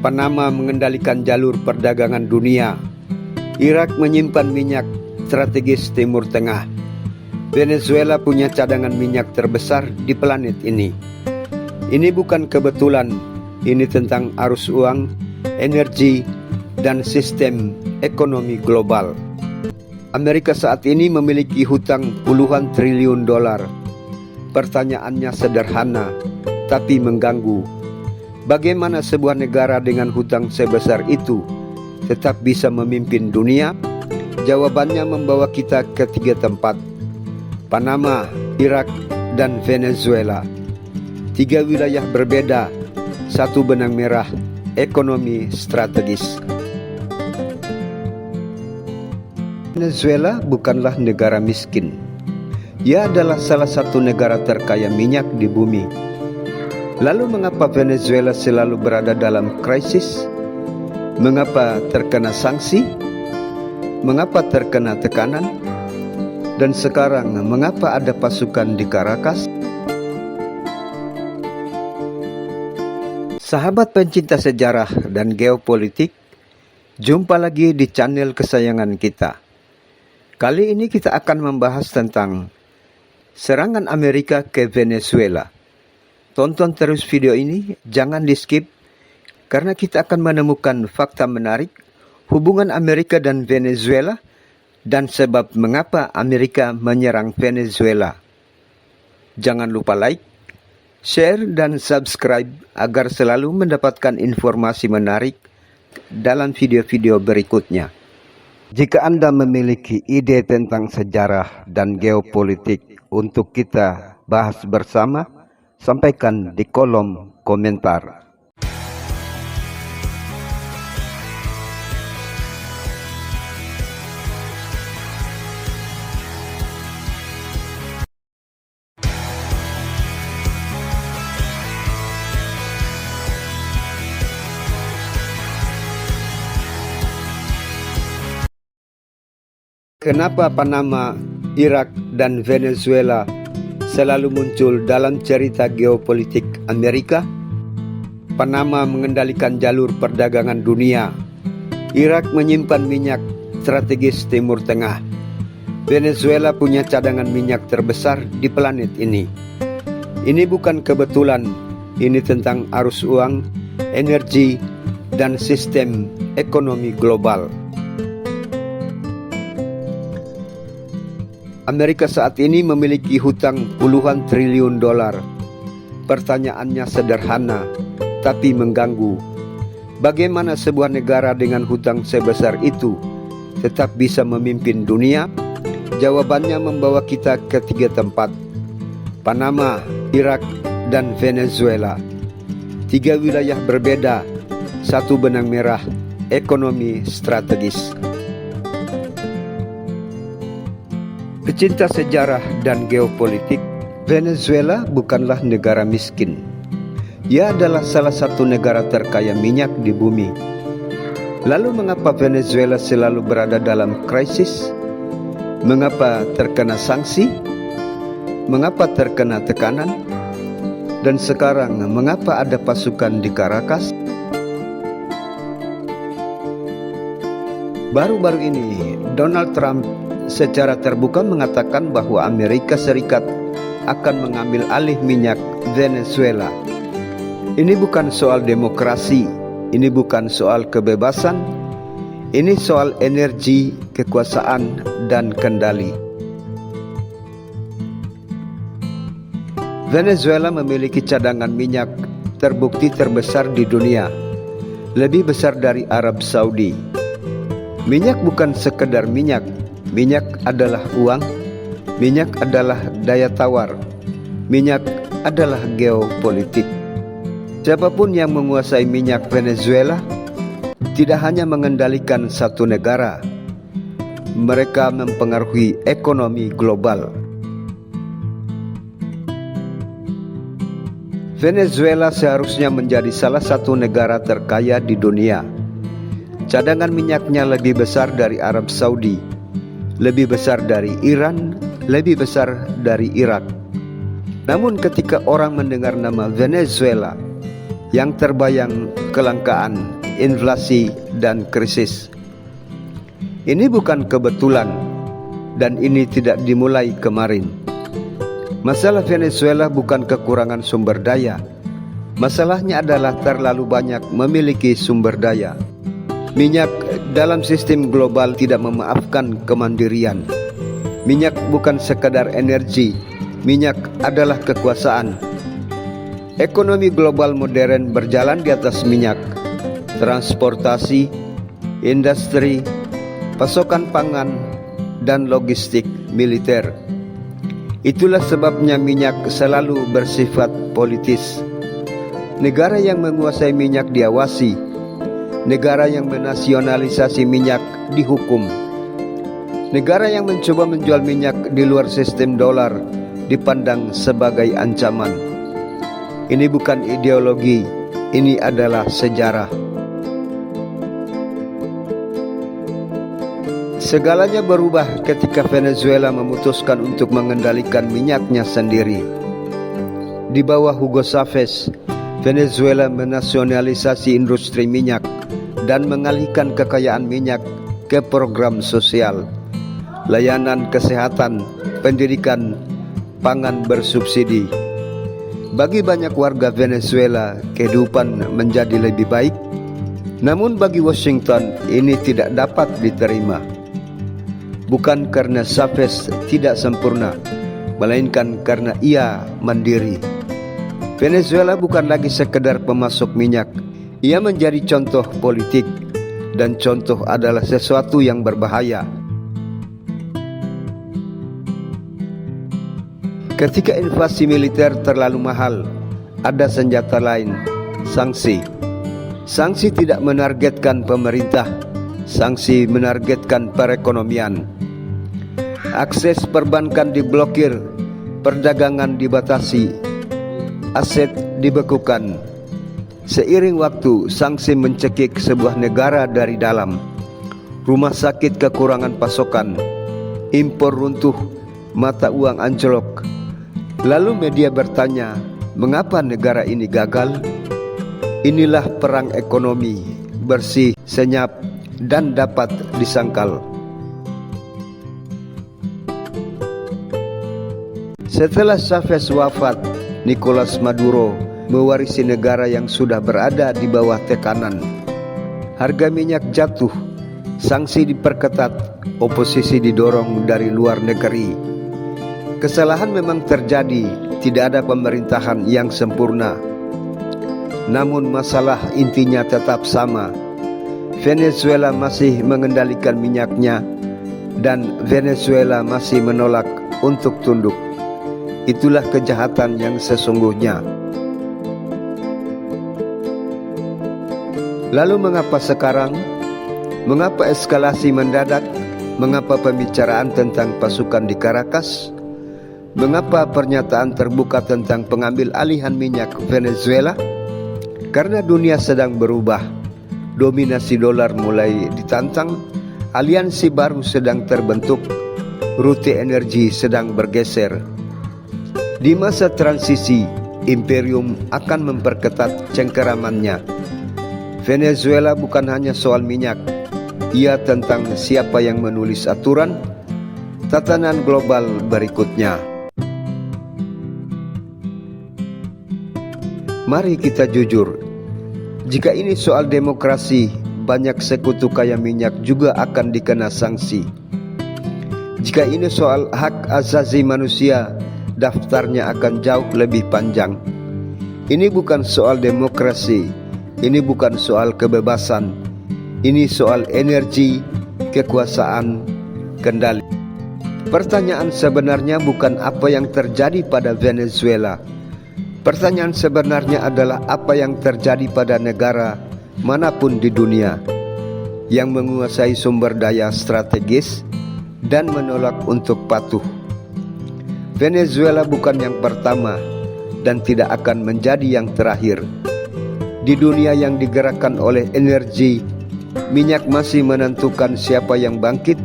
Panama mengendalikan jalur perdagangan dunia. Irak menyimpan minyak strategis Timur Tengah. Venezuela punya cadangan minyak terbesar di planet ini. Ini bukan kebetulan, ini tentang arus uang, energi, dan sistem ekonomi global. Amerika saat ini memiliki hutang puluhan triliun dolar. Pertanyaannya sederhana, tapi mengganggu. Bagaimana sebuah negara dengan hutang sebesar itu tetap bisa memimpin dunia? Jawabannya membawa kita ke 3 tempat: Panama, Irak, dan Venezuela. 3 wilayah berbeda, satu benang merah, ekonomi strategis. Venezuela bukanlah negara miskin. Ia adalah salah satu negara terkaya minyak di bumi. Lalu mengapa Venezuela selalu berada dalam krisis? Mengapa terkena sanksi? Mengapa terkena tekanan? Dan sekarang mengapa ada pasukan di Caracas? Sahabat pencinta sejarah dan geopolitik, jumpa lagi di channel kesayangan kita. Kali ini kita akan membahas tentang serangan Amerika ke Venezuela. Tonton terus video ini, jangan di skip, karena kita akan menemukan fakta menarik hubungan Amerika dan Venezuela dan sebab mengapa Amerika menyerang Venezuela. Jangan lupa like, share, dan subscribe agar selalu mendapatkan informasi menarik dalam video-video berikutnya. Jika Anda memiliki ide tentang sejarah dan geopolitik untuk kita bahas bersama, sampaikan di kolom komentar. Kenapa Panama, Irak, dan Venezuela selalu muncul dalam cerita geopolitik Amerika? Panama mengendalikan jalur perdagangan dunia. Irak menyimpan minyak strategis Timur Tengah. Venezuela punya cadangan minyak terbesar di planet ini. Ini bukan kebetulan, ini tentang arus uang, energi, dan sistem ekonomi global. Amerika saat ini memiliki hutang puluhan triliun dolar. Pertanyaannya sederhana, tapi mengganggu. Bagaimana sebuah negara dengan hutang sebesar itu tetap bisa memimpin dunia? Jawabannya membawa kita ke 3 tempat: Panama, Irak, dan Venezuela. 3 wilayah berbeda, satu benang merah, ekonomi strategis. Pecinta sejarah dan geopolitik, Venezuela bukanlah negara miskin. Ia adalah salah satu negara terkaya minyak di bumi. Lalu mengapa Venezuela selalu berada dalam krisis? Mengapa terkena sanksi? Mengapa terkena tekanan? Dan sekarang mengapa ada pasukan di Caracas? Baru-baru ini Donald Trump secara terbuka mengatakan bahwa Amerika Serikat akan mengambil alih minyak Venezuela. Ini bukan soal demokrasi, ini bukan soal kebebasan, ini soal energi, kekuasaan, dan kendali. Venezuela memiliki cadangan minyak terbukti terbesar di dunia, lebih besar dari Arab Saudi. Minyak bukan sekedar minyak. Minyak adalah uang, minyak adalah daya tawar, minyak adalah geopolitik. Siapapun yang menguasai minyak Venezuela tidak hanya mengendalikan satu negara, mereka mempengaruhi ekonomi global. Venezuela seharusnya menjadi salah satu negara terkaya di dunia. Cadangan minyaknya lebih besar dari Arab Saudi, lebih besar dari Iran, lebih besar dari Irak. Namun ketika orang mendengar nama Venezuela, yang terbayang kelangkaan, inflasi, dan krisis. Ini bukan kebetulan, dan ini tidak dimulai kemarin. Masalah Venezuela bukan kekurangan sumber daya. Masalahnya adalah terlalu banyak memiliki sumber daya. Minyak dalam sistem global tidak memaafkan kemandirian. Minyak bukan sekadar energi, minyak adalah kekuasaan. Ekonomi global modern berjalan di atas minyak. Transportasi, industri, pasokan pangan, dan logistik militer. Itulah sebabnya minyak selalu bersifat politis. Negara yang menguasai minyak diawasi. Negara yang menasionalisasi minyak dihukum. Negara yang mencoba menjual minyak di luar sistem dolar dipandang sebagai ancaman. Ini bukan ideologi, ini adalah sejarah. Segalanya berubah ketika Venezuela memutuskan untuk mengendalikan minyaknya sendiri. Di bawah Hugo Chavez, Venezuela menasionalisasi industri minyak dan mengalihkan kekayaan minyak ke program sosial, layanan kesehatan, pendidikan, pangan bersubsidi. Bagi banyak warga Venezuela, kehidupan menjadi lebih baik. Namun bagi Washington, ini tidak dapat diterima. Bukan karena Chavez tidak sempurna, melainkan karena ia mandiri. Venezuela bukan lagi sekedar pemasok minyak. Ia menjadi contoh politik, dan contoh adalah sesuatu yang berbahaya. Ketika invasi militer terlalu mahal, ada senjata lain, sanksi. Sanksi tidak menargetkan pemerintah, sanksi menargetkan perekonomian. Akses perbankan diblokir, perdagangan dibatasi, aset dibekukan. Seiring waktu, sanksi mencekik sebuah negara dari dalam. Rumah sakit kekurangan pasokan, impor runtuh, mata uang anjlok. Lalu media bertanya, mengapa negara ini gagal? Inilah perang ekonomi, bersih, senyap, dan dapat disangkal. Setelah Chavez wafat, Nicolas Maduro mewarisi negara yang sudah berada di bawah tekanan. Harga minyak jatuh, sanksi diperketat, oposisi didorong dari luar negeri. Kesalahan memang terjadi, tidak ada pemerintahan yang sempurna. Namun masalah intinya tetap sama. Venezuela masih mengendalikan minyaknya, dan Venezuela masih menolak untuk tunduk. Itulah kejahatan yang sesungguhnya. Lalu mengapa sekarang? Mengapa eskalasi mendadak? Mengapa pembicaraan tentang pasukan di Caracas? Mengapa pernyataan terbuka tentang pengambil alihan minyak Venezuela? Karena dunia sedang berubah. Dominasi dolar mulai ditantang, aliansi baru sedang terbentuk, rute energi sedang bergeser. Di masa transisi, imperium akan memperketat cengkeramannya. Venezuela bukan hanya soal minyak, ia tentang siapa yang menulis aturan tatanan global berikutnya. Mari kita jujur, jika ini soal demokrasi, banyak sekutu kaya minyak juga akan dikena sanksi. Jika ini soal hak asasi manusia, daftarnya akan jauh lebih panjang. Ini bukan soal demokrasi, ini bukan soal kebebasan, ini soal energi, kekuasaan, kendali. Pertanyaan sebenarnya bukan apa yang terjadi pada Venezuela. Pertanyaan sebenarnya adalah apa yang terjadi pada negara manapun di dunia yang menguasai sumber daya strategis dan menolak untuk patuh. Venezuela bukan yang pertama dan tidak akan menjadi yang terakhir. Di dunia yang digerakkan oleh energi, minyak masih menentukan siapa yang bangkit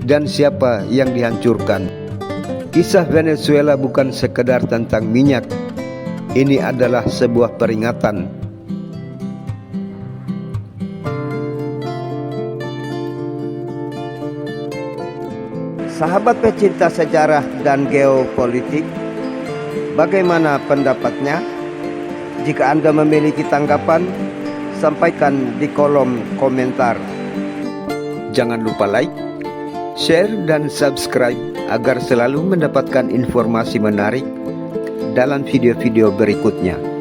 dan siapa yang dihancurkan. Kisah Venezuela bukan sekedar tentang minyak. Ini adalah sebuah peringatan. Sahabat pecinta sejarah dan geopolitik, bagaimana pendapatnya? Jika Anda memiliki tanggapan, sampaikan di kolom komentar. Jangan lupa like, share, dan subscribe agar selalu mendapatkan informasi menarik dalam video-video berikutnya.